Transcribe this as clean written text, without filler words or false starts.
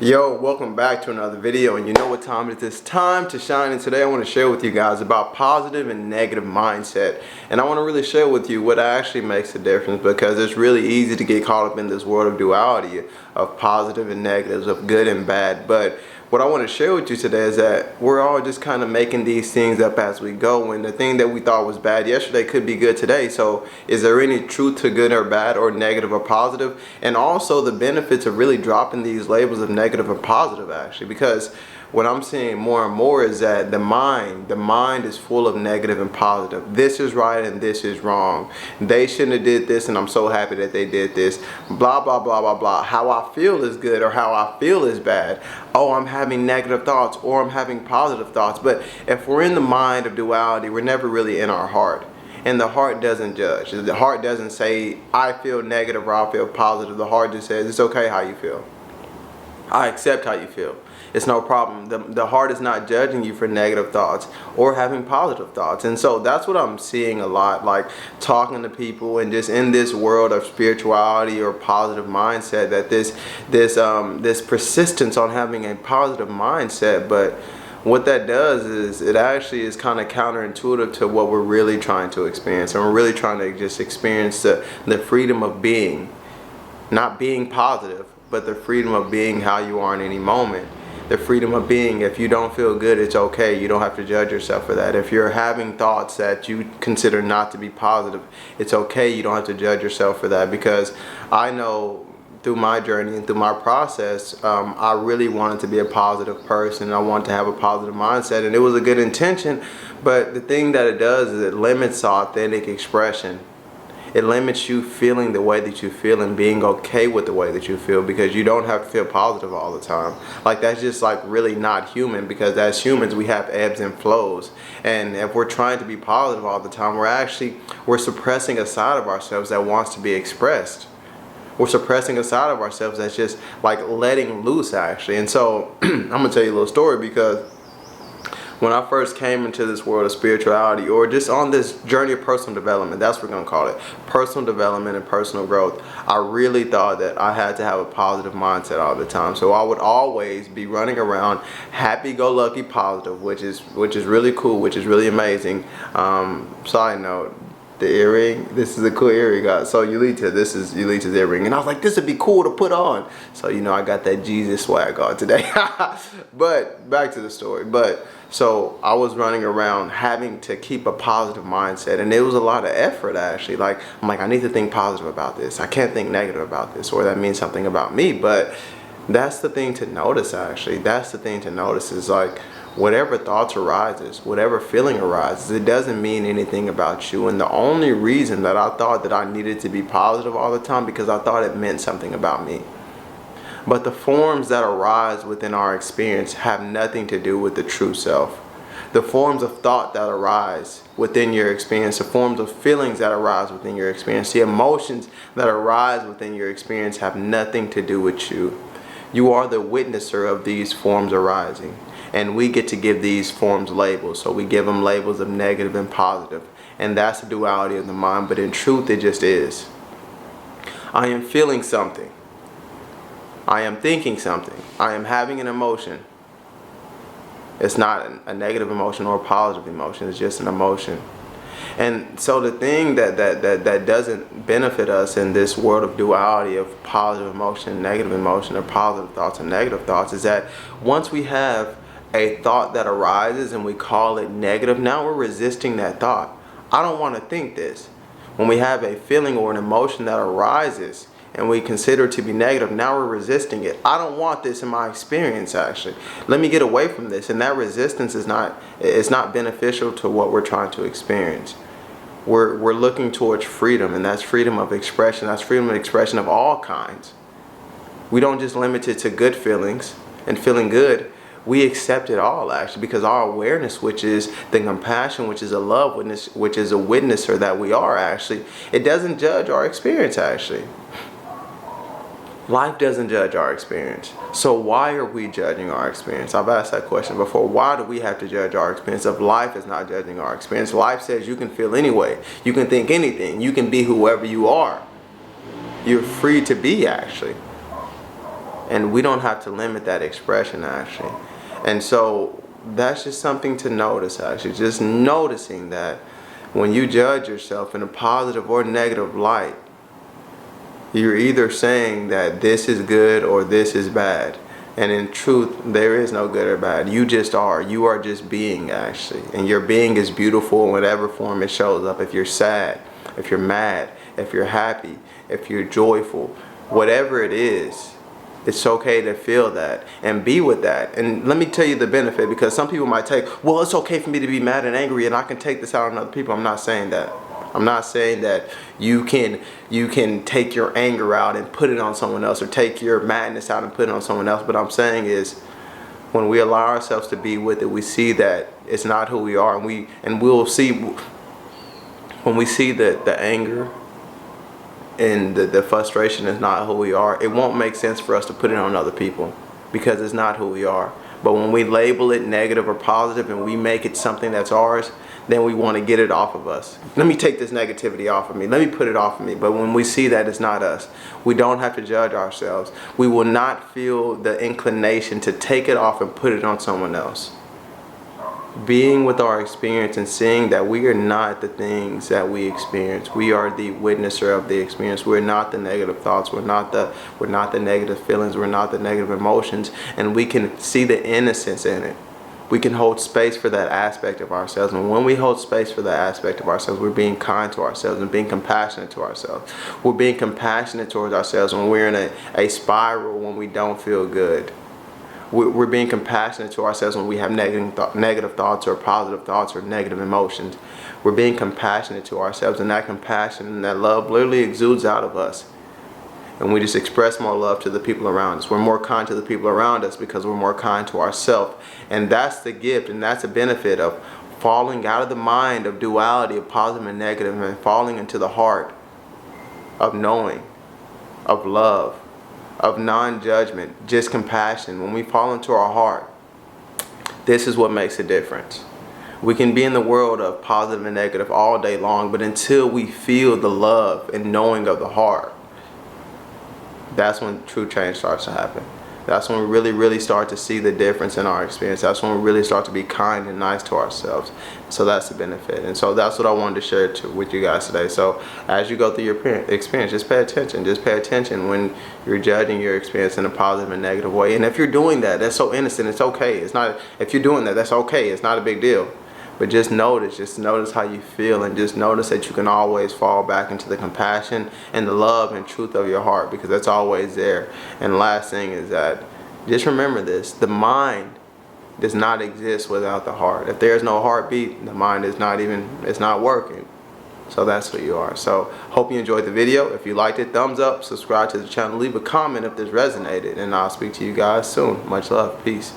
Yo, welcome back to another video, and you know what time it is? It's time to shine, and today I want to share with you guys about positive and negative mindset. And I want to really share with you what actually makes a difference, because it's really easy to get caught up in this world of duality, of positive and negatives, of good and bad. But what I want to share with you today is that we're all just kind of making these things up as we go, and the thing that we thought was bad yesterday could be good today. So is there any truth to good or bad, or negative or positive? And also the benefits of really dropping these labels of negative or positive, actually, because what I'm seeing more and more is that the mind is full of negative and positive. This is right and this is wrong. They shouldn't have did this, and I'm so happy that they did this. Blah, blah, blah, blah, blah. How I feel is good or how I feel is bad. Oh, I'm having negative thoughts or I'm having positive thoughts. But if we're in the mind of duality, we're never really in our heart. And the heart doesn't judge. The heart doesn't say, I feel negative or I feel positive. The heart just says, it's okay how you feel. I accept how you feel. It's no problem. The heart is not judging you for negative thoughts or having positive thoughts. And so that's what I'm seeing a lot, like talking to people and just in this world of spirituality or positive mindset, that this persistence on having a positive mindset. But what that does is it actually is kind of counterintuitive to what we're really trying to experience. And we're really trying to just experience the freedom of being, not being positive, but the freedom of being how you are in any moment. The freedom of being, if you don't feel good, it's okay. You don't have to judge yourself for that. If you're having thoughts that you consider not to be positive, it's okay. You don't have to judge yourself for that, because I know through my journey and through my process, I really wanted to be a positive person. I wanted to have a positive mindset, and it was a good intention. But the thing that it does is it limits authentic expression. It limits you feeling the way that you feel and being okay with the way that you feel, because you don't have to feel positive all the time. Like, that's just like really not human, because as humans we have ebbs and flows. And if we're trying to be positive all the time, we're suppressing a side of ourselves that wants to be expressed. We're suppressing a side of ourselves that's just like letting loose, actually. And so I'm gonna tell you a little story, because when I first came into this world of spirituality, or just on this journey of personal development, that's what we're going to call it, personal development and personal growth, I really thought that I had to have a positive mindset all the time. So I would always be running around happy-go-lucky positive, which is really cool, which is really amazing. Side note, the earring, this is a cool earring, guys. So this is Yulita's earring, and I was like, this would be cool to put on. So I got that Jesus swag on today. But back to the story. So I was running around having to keep a positive mindset, and it was a lot of effort, actually. Like, I'm like, I need to think positive about this. I can't think negative about this, or that means something about me. But that's the thing to notice, actually. That's the thing to notice, is like, whatever thoughts arises, whatever feeling arises, it doesn't mean anything about you. And the only reason that I thought that I needed to be positive all the time, because I thought it meant something about me. But the forms that arise within our experience have nothing to do with the true self. The forms of thought that arise within your experience, the forms of feelings that arise within your experience, the emotions that arise within your experience have nothing to do with you. You are the witnesser of these forms arising. And we get to give these forms labels. So we give them labels of negative and positive. And that's the duality of the mind. But in truth, it just is. I am feeling something. I am thinking something. I am having an emotion. It's not a negative emotion or a positive emotion. It's just an emotion. And so the thing that doesn't benefit us in this world of duality of positive emotion, negative emotion, or positive thoughts and negative thoughts, is that once we have a thought that arises and we call it negative, now we're resisting that thought. I don't want to think this. When we have a feeling or an emotion that arises and we consider it to be negative, now we're resisting it. I don't want this in my experience, actually. Let me get away from this. And that resistance is not beneficial to what we're trying to experience. We're looking towards freedom, and that's freedom of expression. That's freedom of expression of all kinds. We don't just limit it to good feelings and feeling good. We accept it all, actually, because our awareness, which is the compassion, which is a love witness, which is a witnesser that we are, actually, it doesn't judge our experience, actually. Life doesn't judge our experience. So why are we judging our experience? I've asked that question before. Why do we have to judge our experience if life is not judging our experience? Life says you can feel anyway. You can think anything. You can be whoever you are. You're free to be, actually. And we don't have to limit that expression, actually. And so that's just something to notice, actually. Just noticing that when you judge yourself in a positive or negative light, you're either saying that this is good or this is bad. And in truth, there is no good or bad. You just are. You are just being, actually. And your being is beautiful in whatever form it shows up. If you're sad, if you're mad, if you're happy, if you're joyful, whatever it is, it's okay to feel that and be with that. And let me tell you the benefit, because some people might take, well, it's okay for me to be mad and angry and I can take this out on other people. I'm not saying that. I'm not saying that you can take your anger out and put it on someone else, or take your madness out and put it on someone else. But I'm saying is, when we allow ourselves to be with it, we see that it's not who we are, and we'll see when we see that the anger and the frustration is not who we are. It won't make sense for us to put it on other people, because it's not who we are. But when we label it negative or positive and we make it something that's ours, then we want to get it off of us. Let me take this negativity off of me. Let me put it off of me. But when we see that it's not us, we don't have to judge ourselves. We will not feel the inclination to take it off and put it on someone else. Being with our experience and seeing that we are not the things that we experience. We are the witnesser of the experience. We're not the negative thoughts. We're not the negative feelings. We're not the negative emotions. And we can see the innocence in it. We can hold space for that aspect of ourselves. And when we hold space for that aspect of ourselves, we're being kind to ourselves and being compassionate to ourselves. We're being compassionate towards ourselves when we're in a spiral, when we don't feel good. We're being compassionate to ourselves when we have negative thoughts or positive thoughts or negative emotions. We're being compassionate to ourselves, and that compassion and that love literally exudes out of us. And we just express more love to the people around us. We're more kind to the people around us because we're more kind to ourselves. And that's the gift, and that's the benefit of falling out of the mind of duality, of positive and negative, and falling into the heart of knowing, of love, of non-judgment, just compassion. When we fall into our heart, this is what makes a difference. We can be in the world of positive and negative all day long, but until we feel the love and knowing of the heart, that's when true change starts to happen. That's when we really start to see the difference in our experience. That's when we really start to be kind and nice to ourselves. So that's the benefit. And so that's what I wanted to share with you guys today. So as you go through your experience, just pay attention. Just pay attention when you're judging your experience in a positive and negative way. And if you're doing that, that's so innocent. It's okay. It's not. If you're doing that, that's okay. It's not a big deal. But just notice how you feel, and just notice that you can always fall back into the compassion and the love and truth of your heart, because that's always there. And the last thing is that, just remember this: the mind does not exist without the heart. If there's no heartbeat, the mind is it's not working. So that's who you are. So hope you enjoyed the video. If you liked it, thumbs up, subscribe to the channel, leave a comment if this resonated, and I'll speak to you guys soon. Much love. Peace.